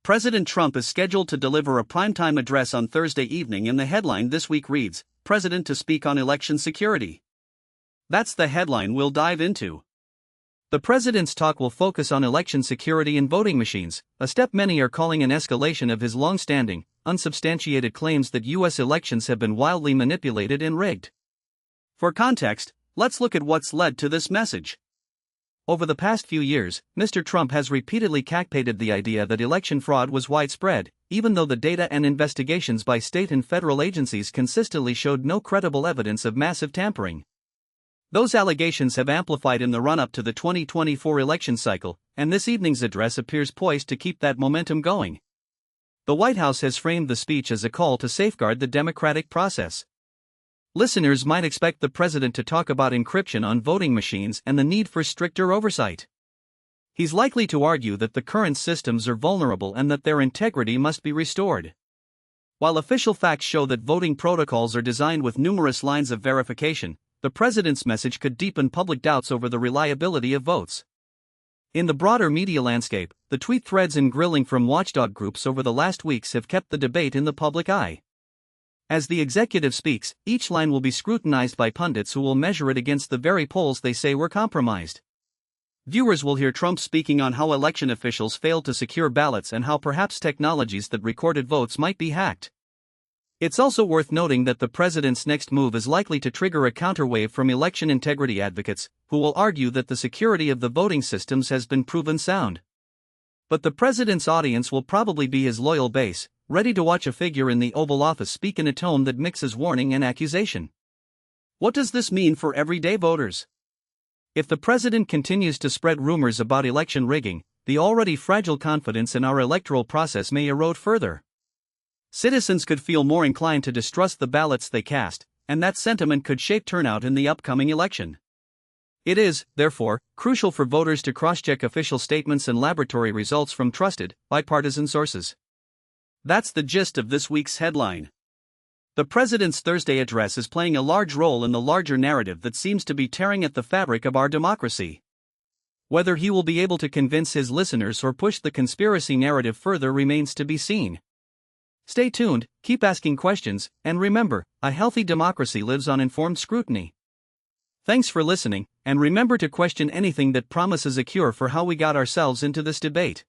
President Trump is scheduled to deliver a primetime address on Thursday evening, and the headline this week reads, "President to speak on election security." That's the headline we'll dive into. The president's talk will focus on election security and voting machines, a step many are calling an escalation of his long-standing, unsubstantiated claims that U.S. elections have been wildly manipulated and rigged. For context, let's look at what's led to this message. Over the past few years, Mr. Trump has repeatedly campaignated the idea that election fraud was widespread, even though the data and investigations by state and federal agencies consistently showed no credible evidence of massive tampering. Those allegations have amplified in the run-up to the 2024 election cycle, and this evening's address appears poised to keep that momentum going. The White House has framed the speech as a call to safeguard the democratic process. Listeners might expect the president to talk about encryption on voting machines and the need for stricter oversight. He's likely to argue that the current systems are vulnerable and that their integrity must be restored. While official facts show that voting protocols are designed with numerous lines of verification, the president's message could deepen public doubts over the reliability of votes. In the broader media landscape, the tweet threads and grilling from watchdog groups over the last weeks have kept the debate in the public eye. As the executive speaks, each line will be scrutinized by pundits who will measure it against the very polls they say were compromised. Viewers will hear Trump speaking on how election officials failed to secure ballots and how perhaps technologies that recorded votes might be hacked. It's also worth noting that the president's next move is likely to trigger a counterwave from election integrity advocates, who will argue that the security of the voting systems has been proven sound. But the president's audience will probably be his loyal base, ready to watch a figure in the Oval Office speak in a tone that mixes warning and accusation. What does this mean for everyday voters? If the president continues to spread rumors about election rigging, the already fragile confidence in our electoral process may erode further. Citizens could feel more inclined to distrust the ballots they cast, and that sentiment could shape turnout in the upcoming election. It is, therefore, crucial for voters to cross-check official statements and laboratory results from trusted, bipartisan sources. That's the gist of this week's headline. The president's Thursday address is playing a large role in the larger narrative that seems to be tearing at the fabric of our democracy. Whether he will be able to convince his listeners or push the conspiracy narrative further remains to be seen. Stay tuned, keep asking questions, and remember, a healthy democracy lives on informed scrutiny. Thanks for listening, and remember to question anything that promises a cure for how we got ourselves into this debate.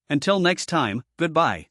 Until next time, goodbye.